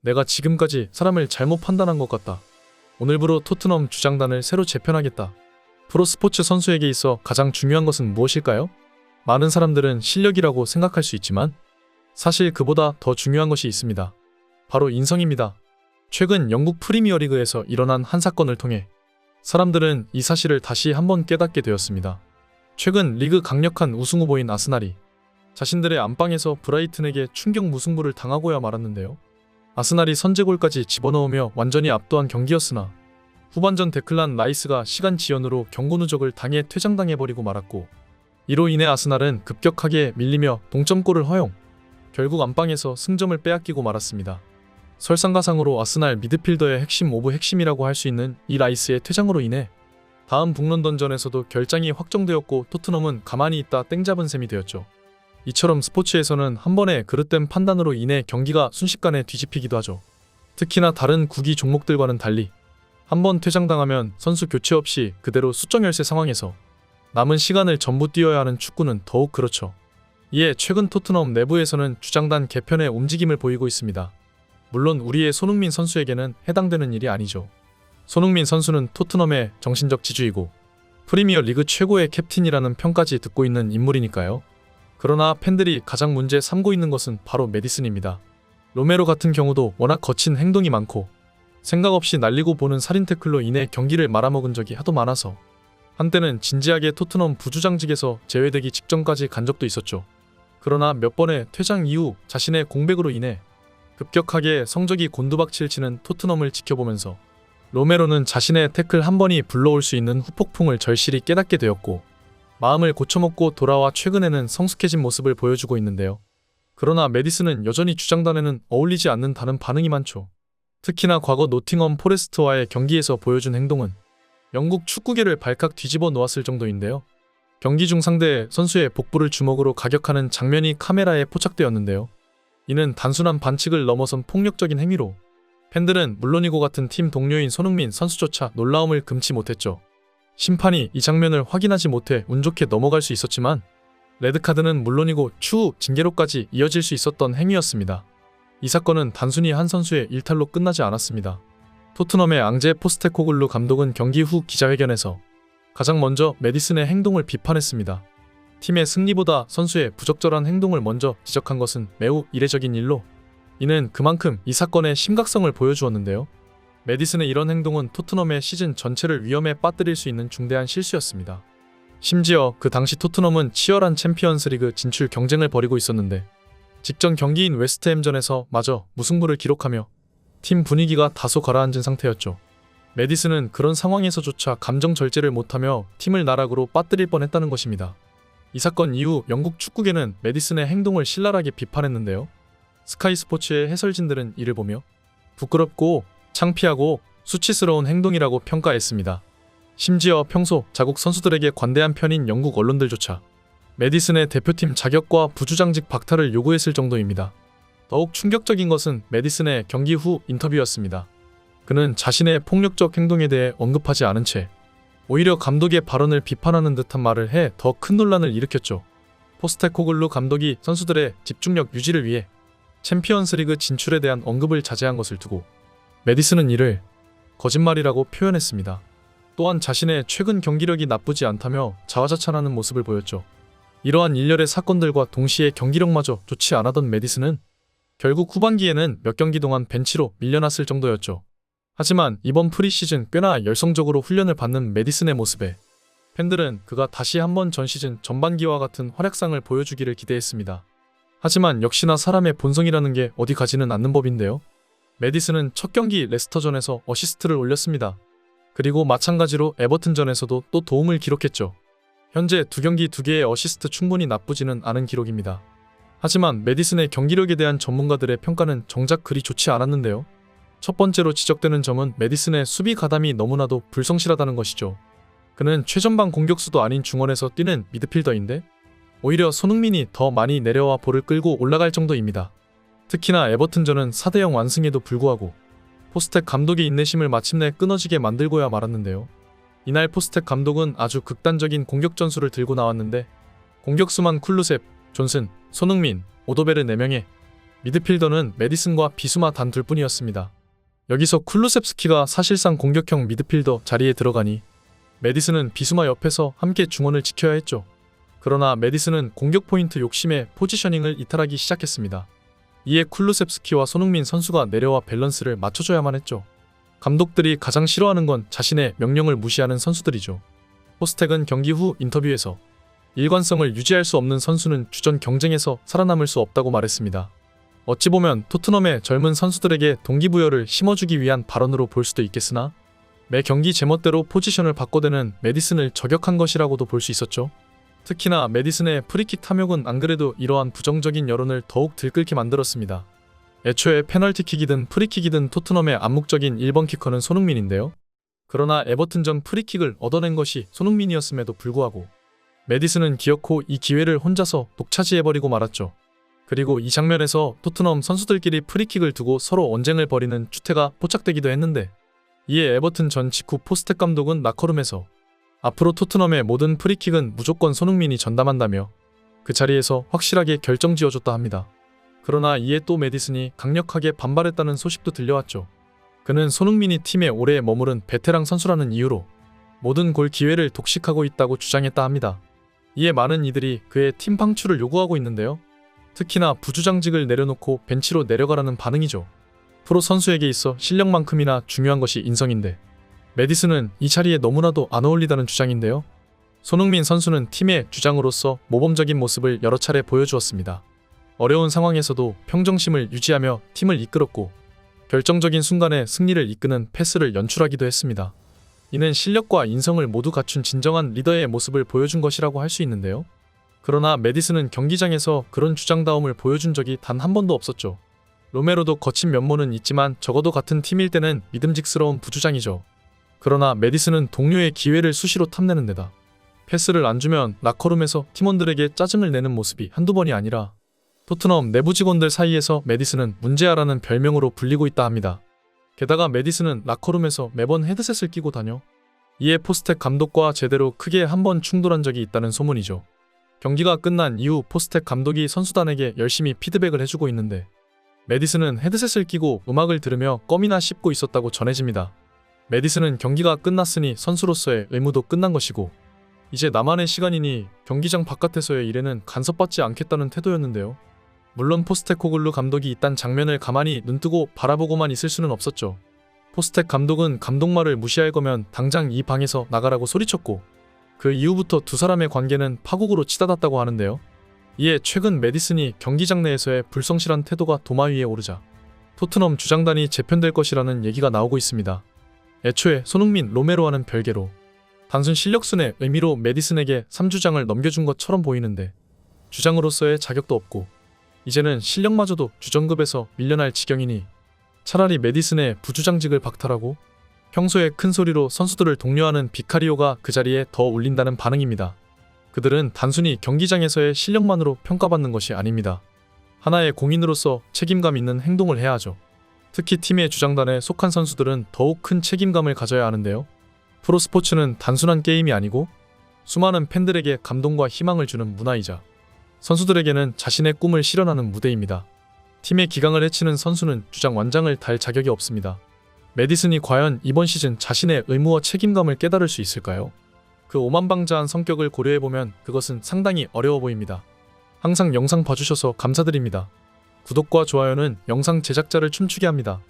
내가 지금까지 사람을 잘못 판단한 것 같다. 오늘부로 토트넘 주장단을 새로 재편하겠다. 프로스포츠 선수에게 있어 가장 중요한 것은 무엇일까요? 많은 사람들은 실력이라고 생각할 수 있지만 사실 그보다 더 중요한 것이 있습니다. 바로 인성입니다. 최근 영국 프리미어리그에서 일어난 한 사건을 통해 사람들은 이 사실을 다시 한번 깨닫게 되었습니다. 최근 리그 강력한 우승 후보인 아스날이 자신들의 안방에서 브라이튼에게 충격 무승부를 당하고야 말았는데요. 아스날이 선제골까지 집어넣으며 완전히 압도한 경기였으나 후반전 데클란 라이스가 시간 지연으로 경고 누적을 당해 퇴장당해버리고 말았고, 이로 인해 아스날은 급격하게 밀리며 동점골을 허용, 결국 안방에서 승점을 빼앗기고 말았습니다. 설상가상으로 아스날 미드필더의 핵심 오브 핵심이라고 할 수 있는 이 라이스의 퇴장으로 인해 다음 북런던전에서도 결장이 확정되었고 토트넘은 가만히 있다 땡잡은 셈이 되었죠. 이처럼 스포츠에서는 한 번의 그릇된 판단으로 인해 경기가 순식간에 뒤집히기도 하죠. 특히나 다른 구기 종목들과는 달리 한 번 퇴장당하면 선수 교체 없이 그대로 수정 열세 상황에서 남은 시간을 전부 뛰어야 하는 축구는 더욱 그렇죠. 이에 최근 토트넘 내부에서는 주장단 개편의 움직임을 보이고 있습니다. 물론 우리의 손흥민 선수에게는 해당되는 일이 아니죠. 손흥민 선수는 토트넘의 정신적 지주이고 프리미어 리그 최고의 캡틴이라는 평까지 듣고 있는 인물이니까요. 그러나 팬들이 가장 문제 삼고 있는 것은 바로 메디슨입니다. 로메로 같은 경우도 워낙 거친 행동이 많고 생각 없이 날리고 보는 살인 태클로 인해 경기를 말아먹은 적이 하도 많아서 한때는 진지하게 토트넘 부주장직에서 제외되기 직전까지 간 적도 있었죠. 그러나 몇 번의 퇴장 이후 자신의 공백으로 인해 급격하게 성적이 곤두박질 치는 토트넘을 지켜보면서 로메로는 자신의 태클 한 번이 불러올 수 있는 후폭풍을 절실히 깨닫게 되었고 마음을 고쳐먹고 돌아와 최근에는 성숙해진 모습을 보여주고 있는데요. 그러나 메디슨은 여전히 주장단에는 어울리지 않는다는 반응이 많죠. 특히나 과거 노팅엄 포레스트와의 경기에서 보여준 행동은 영국 축구계를 발칵 뒤집어 놓았을 정도인데요. 경기 중 상대 선수의 복부를 주먹으로 가격하는 장면이 카메라에 포착되었는데요. 이는 단순한 반칙을 넘어선 폭력적인 행위로 팬들은 물론이고 같은 팀 동료인 손흥민 선수조차 놀라움을 금치 못했죠. 심판이 이 장면을 확인하지 못해 운 좋게 넘어갈 수 있었지만 레드카드는 물론이고 추후 징계로까지 이어질 수 있었던 행위였습니다. 이 사건은 단순히 한 선수의 일탈로 끝나지 않았습니다. 토트넘의 앙제 포스테코글루 감독은 경기 후 기자회견에서 가장 먼저 메디슨의 행동을 비판했습니다. 팀의 승리보다 선수의 부적절한 행동을 먼저 지적한 것은 매우 이례적인 일로 이는 그만큼 이 사건의 심각성을 보여주었는데요. 메디슨의 이런 행동은 토트넘의 시즌 전체를 위험에 빠뜨릴 수 있는 중대한 실수였습니다. 심지어 그 당시 토트넘은 치열한 챔피언스리그 진출 경쟁을 벌이고 있었는데 직전 경기인 웨스트햄전에서 마저 무승부를 기록하며 팀 분위기가 다소 가라앉은 상태였죠. 메디슨은 그런 상황에서조차 감정 절제를 못하며 팀을 나락으로 빠뜨릴 뻔했다는 것입니다. 이 사건 이후 영국 축구계는 메디슨의 행동을 신랄하게 비판했는데요. 스카이 스포츠의 해설진들은 이를 보며 부끄럽고 창피하고 수치스러운 행동이라고 평가했습니다. 심지어 평소 자국 선수들에게 관대한 편인 영국 언론들조차 메디슨의 대표팀 자격과 부주장직 박탈을 요구했을 정도입니다. 더욱 충격적인 것은 메디슨의 경기 후 인터뷰였습니다. 그는 자신의 폭력적 행동에 대해 언급하지 않은 채 오히려 감독의 발언을 비판하는 듯한 말을 해 더 큰 논란을 일으켰죠. 포스테코글루 감독이 선수들의 집중력 유지를 위해 챔피언스리그 진출에 대한 언급을 자제한 것을 두고 메디슨은 이를 거짓말이라고 표현했습니다. 또한 자신의 최근 경기력이 나쁘지 않다며 자화자찬하는 모습을 보였죠. 이러한 일련의 사건들과 동시에 경기력마저 좋지 않았던 메디슨은 결국 후반기에는 몇 경기 동안 벤치로 밀려났을 정도였죠. 하지만 이번 프리시즌 꽤나 열성적으로 훈련을 받는 메디슨의 모습에 팬들은 그가 다시 한번 전 시즌 전반기와 같은 활약상을 보여주기를 기대했습니다. 하지만 역시나 사람의 본성이라는 게 어디 가지는 않는 법인데요. 메디슨은 첫 경기 레스터전에서 어시스트를 올렸습니다. 그리고 마찬가지로 에버튼전에서도 또 도움을 기록했죠. 현재 두 경기 두 개의 어시스트 충분히 나쁘지는 않은 기록입니다. 하지만 메디슨의 경기력에 대한 전문가들의 평가는 정작 그리 좋지 않았는데요. 첫 번째로 지적되는 점은 메디슨의 수비 가담이 너무나도 불성실하다는 것이죠. 그는 최전방 공격수도 아닌 중원에서 뛰는 미드필더인데 오히려 손흥민이 더 많이 내려와 볼을 끌고 올라갈 정도입니다. 특히나 에버튼전은 4대0 완승에도 불구하고 포스텍 감독의 인내심을 마침내 끊어지게 만들고야 말았는데요. 이날 포스텍 감독은 아주 극단적인 공격 전술을 들고 나왔는데 공격수만 쿨루셉, 존슨, 손흥민, 오도베르 4명에 미드필더는 메디슨과 비수마 단 둘뿐이었습니다. 여기서 쿨루셉스키가 사실상 공격형 미드필더 자리에 들어가니 메디슨은 비수마 옆에서 함께 중원을 지켜야 했죠. 그러나 메디슨은 공격 포인트 욕심에 포지셔닝을 이탈하기 시작했습니다. 이에 쿨루셉스키와 손흥민 선수가 내려와 밸런스를 맞춰줘야만 했죠. 감독들이 가장 싫어하는 건 자신의 명령을 무시하는 선수들이죠. 포스텍은 경기 후 인터뷰에서 일관성을 유지할 수 없는 선수는 주전 경쟁에서 살아남을 수 없다고 말했습니다. 어찌 보면 토트넘의 젊은 선수들에게 동기부여를 심어주기 위한 발언으로 볼 수도 있겠으나 매 경기 제멋대로 포지션을 바꿔대는 메디슨을 저격한 것이라고도 볼 수 있었죠. 특히나 메디슨의 프리킥 탐욕은 안 그래도 이러한 부정적인 여론을 더욱 들끓게 만들었습니다. 애초에 페널티킥이든 프리킥이든 토트넘의 암묵적인 1번 키커는 손흥민인데요. 그러나 에버튼전 프리킥을 얻어낸 것이 손흥민이었음에도 불구하고 메디슨은 기어코 이 기회를 혼자서 독차지해버리고 말았죠. 그리고 이 장면에서 토트넘 선수들끼리 프리킥을 두고 서로 언쟁을 벌이는 추태가 포착되기도 했는데 이에 에버튼 전 직후 포스텍 감독은 라커룸에서 앞으로 토트넘의 모든 프리킥은 무조건 손흥민이 전담한다며 그 자리에서 확실하게 결정지어줬다 합니다. 그러나 이에 또 메디슨이 강력하게 반발했다는 소식도 들려왔죠. 그는 손흥민이 팀에 오래 머무른 베테랑 선수라는 이유로 모든 골 기회를 독식하고 있다고 주장했다 합니다. 이에 많은 이들이 그의 팀 방출을 요구하고 있는데요. 특히나 부주장직을 내려놓고 벤치로 내려가라는 반응이죠. 프로 선수에게 있어 실력만큼이나 중요한 것이 인성인데 메디슨은 이 자리에 너무나도 안 어울리다는 주장인데요. 손흥민 선수는 팀의 주장으로서 모범적인 모습을 여러 차례 보여주었습니다. 어려운 상황에서도 평정심을 유지하며 팀을 이끌었고 결정적인 순간에 승리를 이끄는 패스를 연출하기도 했습니다. 이는 실력과 인성을 모두 갖춘 진정한 리더의 모습을 보여준 것이라고 할 수 있는데요. 그러나 메디슨은 경기장에서 그런 주장다움을 보여준 적이 단 한 번도 없었죠. 로메로도 거친 면모는 있지만 적어도 같은 팀일 때는 믿음직스러운 부주장이죠. 그러나 메디슨은 동료의 기회를 수시로 탐내는 데다 패스를 안 주면 라커룸에서 팀원들에게 짜증을 내는 모습이 한두 번이 아니라 토트넘 내부 직원들 사이에서 메디슨은 문제아라는 별명으로 불리고 있다 합니다. 게다가 메디슨은 라커룸에서 매번 헤드셋을 끼고 다녀 이에 포스텍 감독과 제대로 크게 한 번 충돌한 적이 있다는 소문이죠. 경기가 끝난 이후 포스텍 감독이 선수단에게 열심히 피드백을 해주고 있는데 메디슨은 헤드셋을 끼고 음악을 들으며 껌이나 씹고 있었다고 전해집니다. 메디슨은 경기가 끝났으니 선수로서의 의무도 끝난 것이고 이제 나만의 시간이니 경기장 바깥에서의 일에는 간섭받지 않겠다는 태도였는데요. 물론 포스테코글루 감독이 이딴 장면을 가만히 눈뜨고 바라보고만 있을 수는 없었죠. 포스텍 감독은 감독 말을 무시할 거면 당장 이 방에서 나가라고 소리쳤고 그 이후부터 두 사람의 관계는 파국으로 치닫았다고 하는데요. 이에 최근 메디슨이 경기장 내에서의 불성실한 태도가 도마 위에 오르자 토트넘 주장단이 재편될 것이라는 얘기가 나오고 있습니다. 애초에 손흥민, 로메로와는 별개로 단순 실력순의 의미로 메디슨에게 3주장을 넘겨준 것처럼 보이는데 주장으로서의 자격도 없고 이제는 실력마저도 주전급에서 밀려날 지경이니 차라리 메디슨의 부주장직을 박탈하고 평소에 큰 소리로 선수들을 독려하는 비카리오가 그 자리에 더 울린다는 반응입니다. 그들은 단순히 경기장에서의 실력만으로 평가받는 것이 아닙니다. 하나의 공인으로서 책임감 있는 행동을 해야 하죠. 특히 팀의 주장단에 속한 선수들은 더욱 큰 책임감을 가져야 하는데요. 프로스포츠는 단순한 게임이 아니고 수많은 팬들에게 감동과 희망을 주는 문화이자 선수들에게는 자신의 꿈을 실현하는 무대입니다. 팀의 기강을 해치는 선수는 주장 완장을 달 자격이 없습니다. 메디슨이 과연 이번 시즌 자신의 의무와 책임감을 깨달을 수 있을까요? 그 오만방자한 성격을 고려해보면 그것은 상당히 어려워 보입니다. 항상 영상 봐주셔서 감사드립니다. 구독과 좋아요는 영상 제작자를 춤추게 합니다.